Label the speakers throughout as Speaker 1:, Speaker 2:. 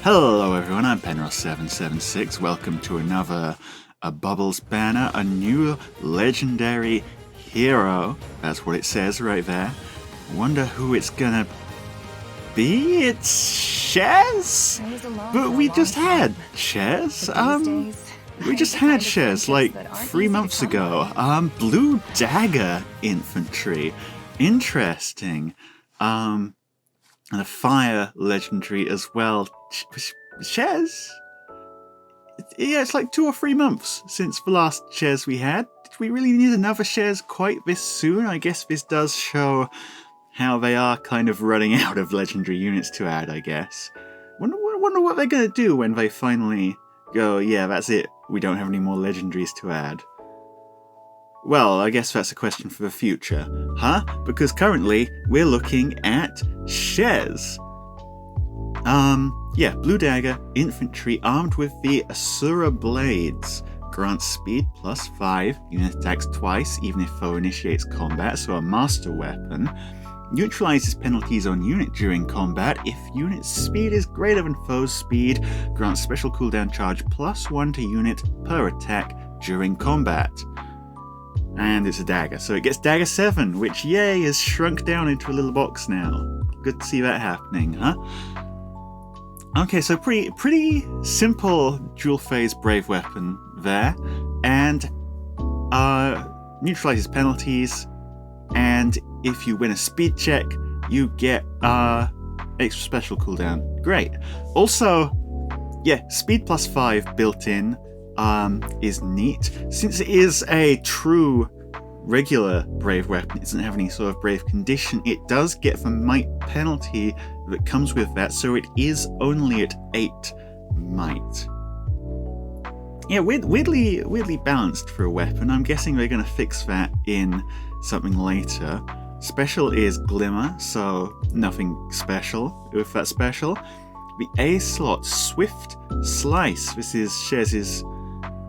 Speaker 1: Hello everyone, I'm Penrose776. Welcome to another Bubbles banner, a new legendary hero. That's what it says right there. Wonder who it's gonna be? It's Shez? But we just had Shez. We just had Shez like 3 months ago. Blue Dagger Infantry. Interesting. And a fire legendary as well. Shez? Yeah, it's like 2 or 3 months since the last Shez we had. Did we really need another Shez quite this soon? I guess this does show how they are kind of running out of legendary units to add, I guess. Wonder what they're going to do when they finally go, yeah, that's it. We don't have any more legendaries to add. Well, I guess that's a question for the future, huh? Because currently we're looking at Shez. Yeah, Blue Dagger, Infantry, armed with the Asura Blades. Grants speed +5, unit attacks twice, even if foe initiates combat, so a master weapon. Neutralizes penalties on unit during combat. If unit speed is greater than foe's speed, grants special cooldown charge +1 to unit per attack during combat. And it's a dagger, so it gets dagger 7, which, yay, is shrunk down into a little box now. Good to see that happening, huh? Okay, so pretty simple dual phase brave weapon there, and neutralizes penalties, and if you win a speed check, you get extra special cooldown. Great. Also, yeah, speed +5 built in is neat. Since it is a true regular brave weapon, it doesn't have any sort of brave condition, it does get the might penalty that comes with that, so it is only at 8 might. Yeah, weirdly balanced for a weapon. I'm guessing they're going to fix that in something later. Special is Glimmer, so nothing special with that special. The A slot, Swift Slice. This is Shez's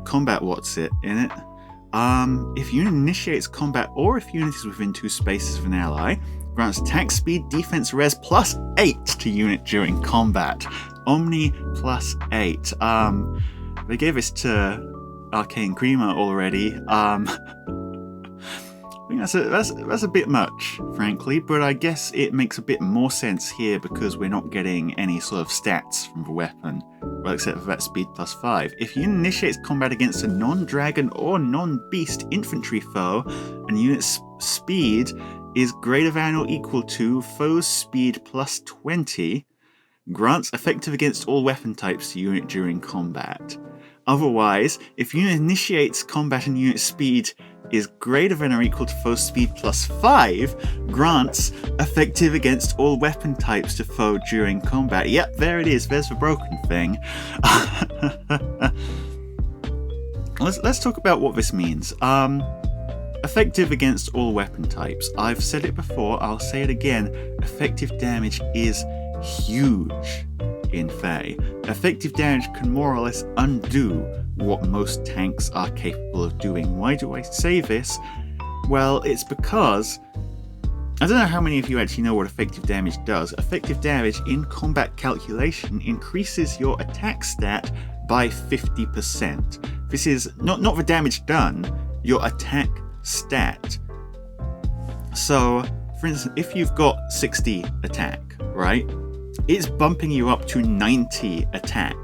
Speaker 1: combat what's it in it. If unit initiates combat or if unit is within 2 spaces of an ally, grants attack speed, defense res +8 to unit during combat. Omni +8. They gave this to Arcane Grima already. I think that's a bit much, frankly, but I guess it makes a bit more sense here because we're not getting any sort of stats from the weapon, well, except for that speed +5. If unit initiates combat against a non-dragon or non-beast infantry foe, and unit's speed is greater than or equal to foe's speed +20, grants effective against all weapon types to unit during combat. Otherwise, if unit initiates combat and unit speed is greater than or equal to foe's speed +5, grants effective against all weapon types to foe during combat. Yep, there it is. There's the broken thing. Let's talk about what this means. Effective against all weapon types. I've said it before, I'll say it again. Effective damage is huge in Fae. Effective damage can more or less undo what most tanks are capable of doing. Why do I say this? Well, it's because I don't know how many of you actually know what effective damage does. Effective damage in combat calculation increases your attack stat by 50%. This is not the damage done, your attack stat. So, for instance, if you've got 60 attack, right? It's bumping you up to 90 attack.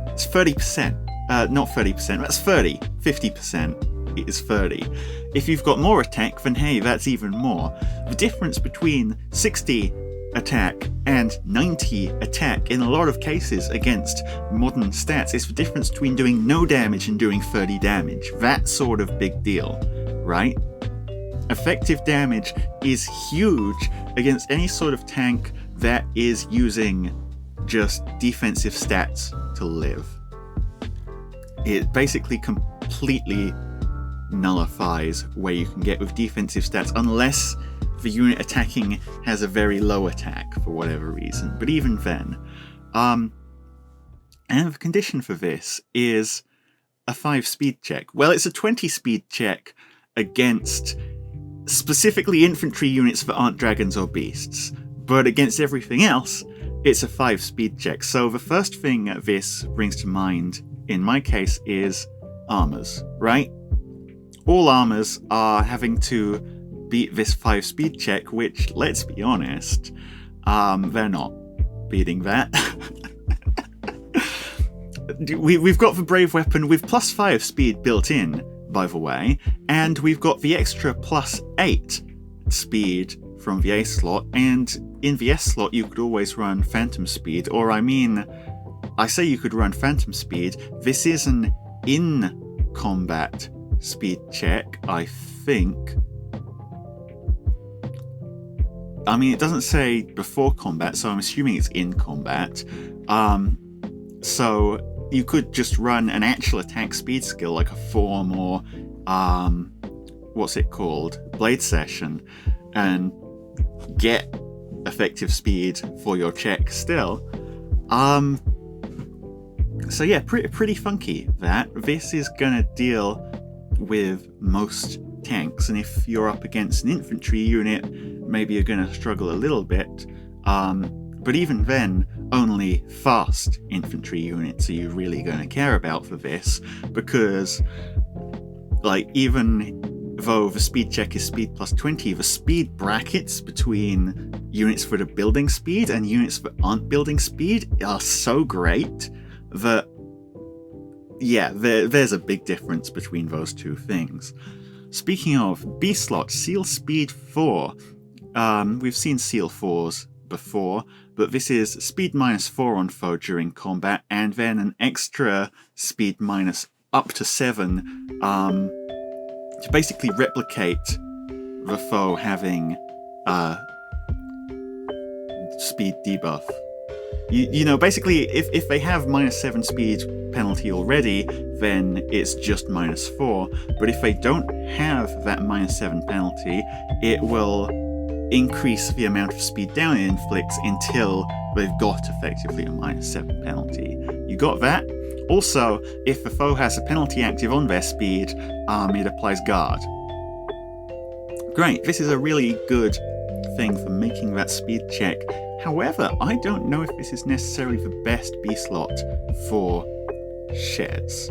Speaker 1: It's 30%. Not 30%, that's 30. 50% is 30. If you've got more attack, then hey, that's even more. The difference between 60 attack and 90 attack in a lot of cases against modern stats is the difference between doing no damage and doing 30 damage. That sort of big deal, right? Effective damage is huge against any sort of tank that is using just defensive stats to live. It basically completely nullifies where you can get with defensive stats unless the unit attacking has a very low attack for whatever reason. But even then, and the condition for this is a 5 speed check. Well, it's a 20 speed check against specifically infantry units that aren't dragons or beasts, but against everything else, it's a 5 speed check. So the first thing this brings to mind, in my case, is armors, right? All armors are having to beat this 5 speed check, which, let's be honest, they're not beating that. We've got the Brave Weapon with +5 speed built in, by the way, and we've got the extra +8 speed from the A slot, and in the S slot you could always run Phantom Speed, or I say you could run Phantom Speed. This is an in-combat speed check, I think. I mean, it doesn't say before combat, so I'm assuming it's in combat. So you could just run an actual attack speed skill like a Form or what's it called? Blade Session, and get effective speed for your check still. So yeah, pretty funky that. This is gonna deal with most tanks, and if you're up against an infantry unit, maybe you're gonna struggle a little bit. But even then, only fast infantry units are you really going to care about for this, because, like, even though the speed check is speed +20, the speed brackets between units that are building speed and units that aren't building speed are so great that, yeah, there's a big difference between those two things. Speaking of B slot, Seal Speed 4. We've seen Seal 4s before, but this is speed -4 on foe during combat, and then an extra speed minus up to 7 to basically replicate the foe having speed debuff. You know, basically, if they have -7 speed penalty already, then it's just -4. But if they don't have that -7 penalty, it will increase the amount of speed down it inflicts until they've got effectively a -7 penalty. You got that? Also, if the foe has a penalty active on their speed, it applies guard. Great, this is a really good thing for making that speed check. However, I don't know if this is necessarily the best B slot for Shez.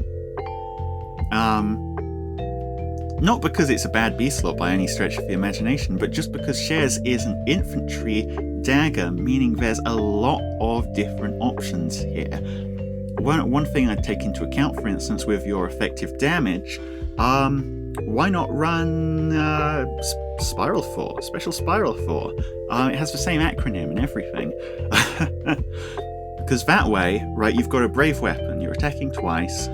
Speaker 1: Not because it's a bad B slot by any stretch of the imagination, but just because Shez is an infantry dagger, meaning there's a lot of different options here. One thing I'd take into account, for instance, with your effective damage, why not run Spiral 4, Special Spiral 4? It has the same acronym and everything. Because that way, right, you've got a brave weapon, you're attacking twice,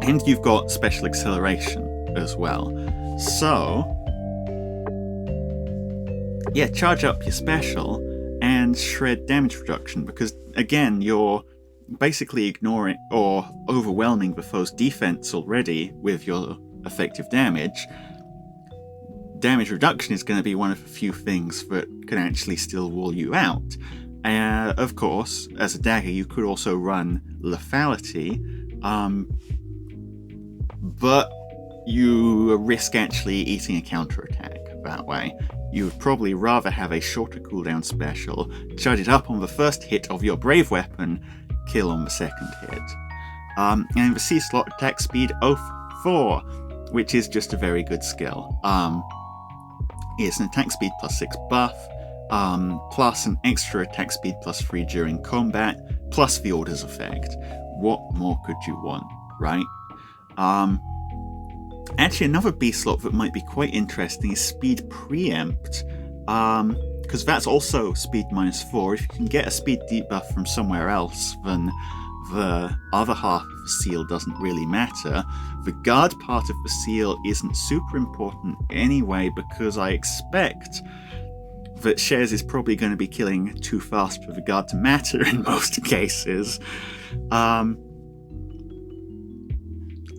Speaker 1: and you've got special acceleration as well. So, yeah, charge up your special and shred damage reduction, because again, you're basically ignoring or overwhelming the foe's defense already with your effective damage. Damage reduction is going to be one of the few things that can actually still wall you out. Of course, as a dagger, you could also run lethality, but you risk actually eating a counterattack that way. You would probably rather have a shorter cooldown special, charge it up on the first hit of your brave weapon, kill on the second hit. And the C slot, attack speed 04, which is just a very good skill. It's an attack speed +6 buff, plus an extra attack speed +3 during combat, plus the orders effect. What more could you want, right? Actually, another B slot that might be quite interesting is Speed Preempt, because that's also speed -4. If you can get a speed debuff from somewhere else, then the other half of the seal doesn't really matter. The guard part of the seal isn't super important anyway, because I expect that Shez is probably going to be killing too fast for the guard to matter in most cases.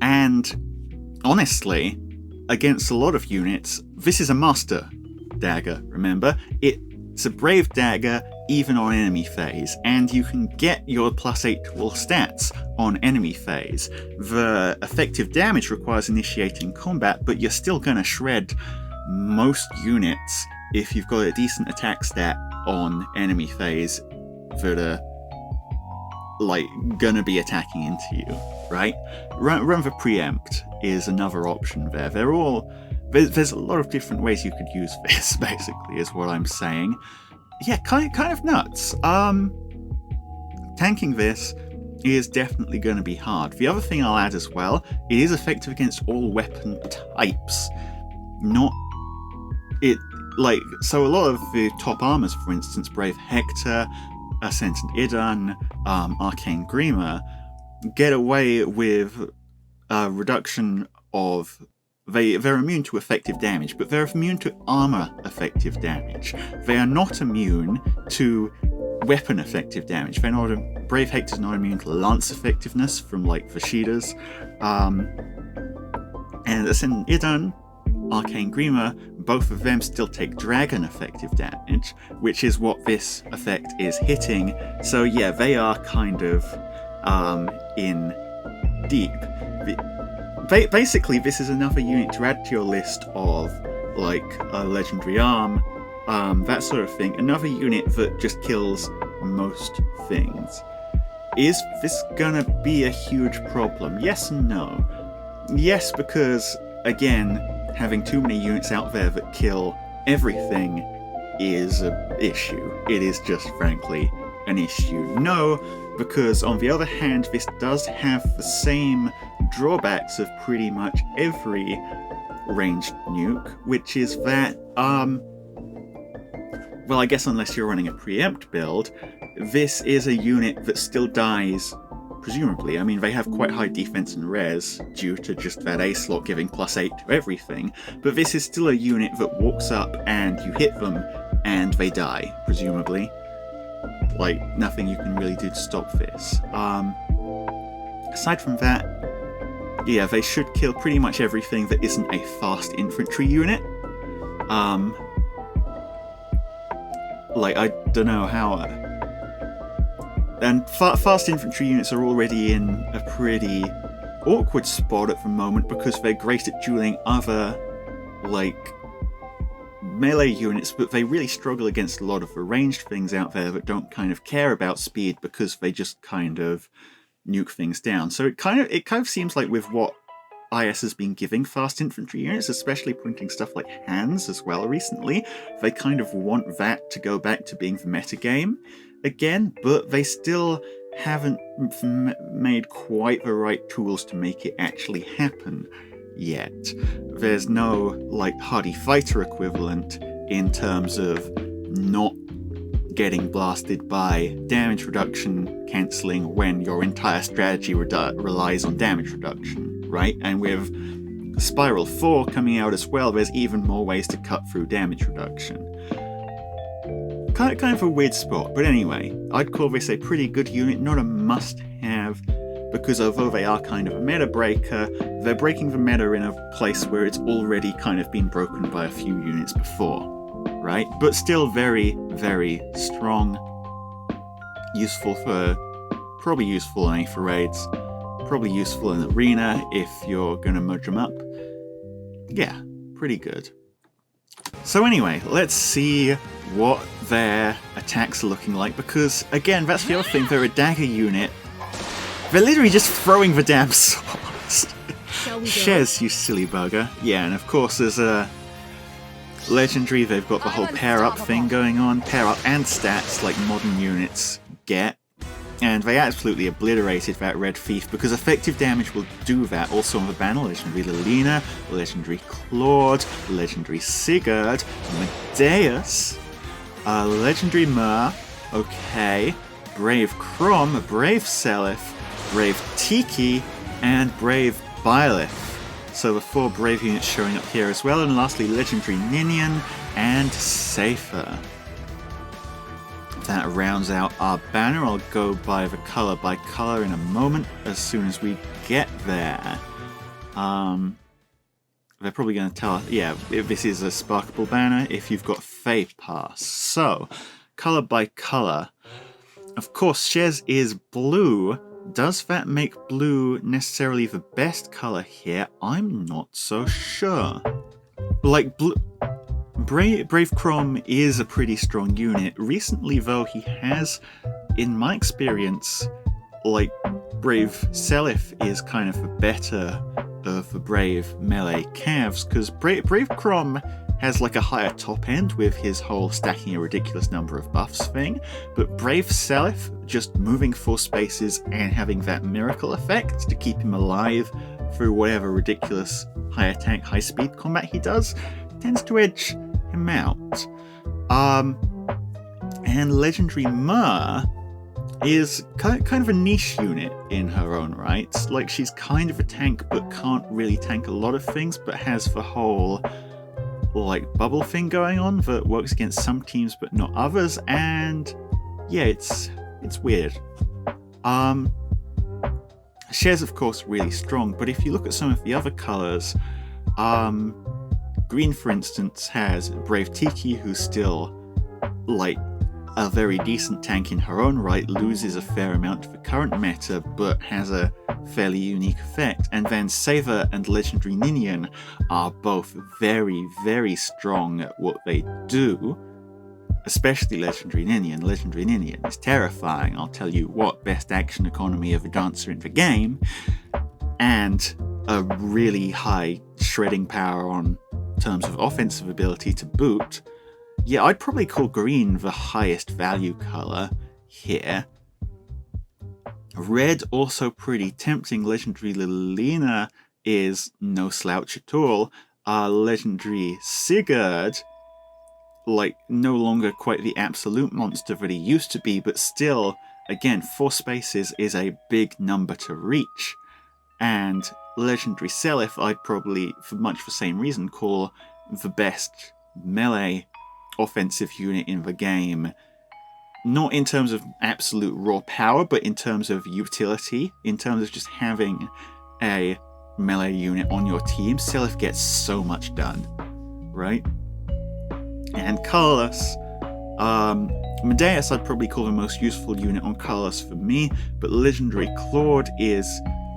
Speaker 1: And honestly, against a lot of units, this is a master dagger, remember? It's a brave dagger even on enemy phase, and you can get your +8 to all stats on enemy phase. The effective damage requires initiating combat, but you're still going to shred most units if you've got a decent attack stat on enemy phase that are like gonna be attacking into you, right? Run for preempt is another option there. There's a lot of different ways you could use this, basically, is what I'm saying. Yeah, kind of nuts. Tanking this is definitely going to be hard. The other thing I'll add as well, it is effective against all weapon types. So a lot of the top armors, for instance, Brave Hector, Ascendant Idun, Arcane Grima, get away with a reduction of... They're immune to effective damage, but they're immune to armor effective damage. They are not immune to weapon effective damage. Brave Hector's not immune to lance effectiveness from like Vashida's. And Ascendant Idun, Arcane Grima, both of them still take dragon effective damage, which is what this effect is hitting. So yeah, they are kind of in deep. Basically, this is another unit to add to your list of like a Legendary Alm, that sort of thing. Another unit that just kills most things. Is this gonna be a huge problem? Yes and no. Yes, because again, having too many units out there that kill everything is an issue. It is just frankly an issue. No, because on the other hand, this does have the same drawbacks of pretty much every ranged nuke, which is that, well, I guess unless you're running a preempt build, this is a unit that still dies, presumably. I mean, they have quite high defense and res due to just that A slot giving +8 to everything, but this is still a unit that walks up and you hit them and they die, presumably. Like, nothing you can really do to stop this. Aside from that, yeah, they should kill pretty much everything that isn't a fast infantry unit. Like, I don't know how... And fast infantry units are already in a pretty awkward spot at the moment because they're great at dueling other, like, melee units, but they really struggle against a lot of the ranged things out there that don't kind of care about speed because they just kind of nuke things down. So it kind of seems like with what IS has been giving fast infantry units, especially printing stuff like hands as well recently, they kind of want that to go back to being the metagame again, but they still haven't made quite the right tools to make it actually happen yet. There's no like hardy fighter equivalent in terms of not getting blasted by damage reduction cancelling when your entire strategy relies on damage reduction, right? And with Spiral 4 coming out as well, there's even more ways to cut through damage reduction. Kind of a weird spot, but anyway, I'd call this a pretty good unit, not a must-have, because although they are kind of a meta breaker, they're breaking the meta in a place where it's already kind of been broken by a few units before, right? But still very, very strong. Probably useful in A for raids, probably useful in arena if you're going to merge them up. Yeah, pretty good. So anyway, let's see what their attacks are looking like, because again, that's the other thing, they're a dagger unit. They're literally just throwing the damn swords. Shez, you silly bugger. Yeah, and of course there's a Legendary, they've got the whole pair-up thing going on, pair-up and stats like modern units get. And they absolutely obliterated that Red Thief, because effective damage will do that. Also on the banner, Legendary Lilina, Legendary Claude, Legendary Sigurd, Medeus, Legendary Myr, okay, Brave Crom, Brave Seliph, Brave Tiki, and Brave Byleth. So the 4 Brave units showing up here as well, and lastly Legendary Ninian and Safer. That rounds out our banner. I'll go by the colour by colour in a moment as soon as we get there. They're probably going to tell us, yeah, if this is a sparkable banner if you've got Fey Pass. So, colour by colour. Of course, Shez is blue. Does that make blue necessarily the best colour here? I'm not so sure. Like, blue... Brave Crom is a pretty strong unit. Recently, though, he has, in my experience, like, Brave Seliph is kind of the better of the Brave melee calves, because Brave Crom has like a higher top end with his whole stacking a ridiculous number of buffs thing, but Brave Seliph just moving 4 spaces and having that miracle effect to keep him alive through whatever ridiculous high attack, high speed combat he does, tends to edge him out. And Legendary Mer is kind of a niche unit in her own right. Like, she's kind of a tank but can't really tank a lot of things, but has the whole like bubble thing going on that works against some teams but not others, and yeah, it's weird. Shez, of course, really strong, but if you look at some of the other colours, green, for instance, has Brave Tiki, who's still like a very decent tank in her own right, loses a fair amount to the current meta, but has a fairly unique effect. And then Saver and Legendary Ninian are both very, very strong at what they do, especially Legendary Ninian. Legendary Ninian is terrifying, I'll tell you what, best action economy of a dancer in the game, and a really high shredding power on terms of offensive ability to boot. Yeah, I'd probably call green the highest value colour here. Red, also pretty tempting. Legendary Lilina is no slouch at all. Legendary Sigurd, like, no longer quite the absolute monster that he used to be, but still, again, 4 spaces is a big number to reach. And Legendary Seliph, I'd probably, for much the same reason, call the best melee offensive unit in the game, not in terms of absolute raw power, but in terms of utility, in terms of just having a melee unit on your team. Seliph gets so much done, right? And Carlos, Medeus I'd probably call the most useful unit on Carlos for me, but Legendary Claude is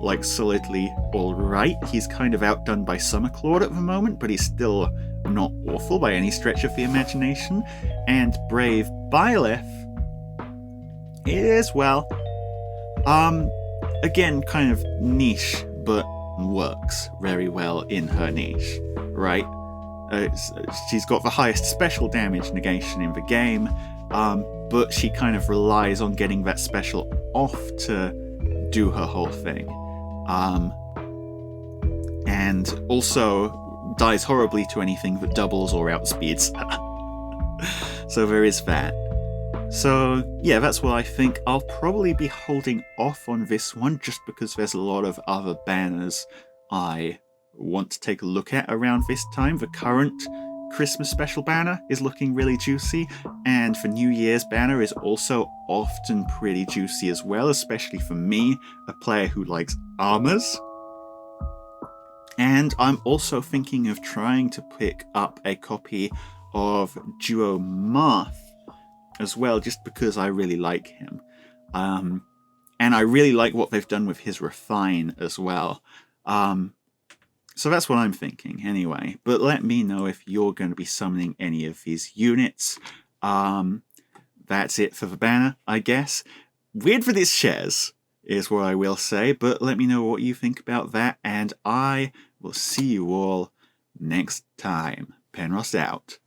Speaker 1: like solidly alright. He's kind of outdone by Summer Claude at the moment, but he's still not awful by any stretch of the imagination. And Brave Byleth is, well, again, kind of niche, but works very well in her niche, right? She's got the highest special damage negation in the game, but she kind of relies on getting that special off to do her whole thing. And also dies horribly to anything that doubles or outspeeds her. So there is that. So yeah, that's what I think. I'll probably be holding off on this one just because there's a lot of other banners I want to take a look at around this time. The current Christmas special banner is looking really juicy, and the New Year's banner is also often pretty juicy as well, especially for me, a player who likes armors. And I'm also thinking of trying to pick up a copy of Duo Marth as well, just because I really like him. And I really like what they've done with his Refine as well. So that's what I'm thinking anyway. But let me know if you're going to be summoning any of these units. That's it for the banner, I guess. Weird for this Shez is what I will say, but let me know what you think about that, and I will see you all next time. Penros out.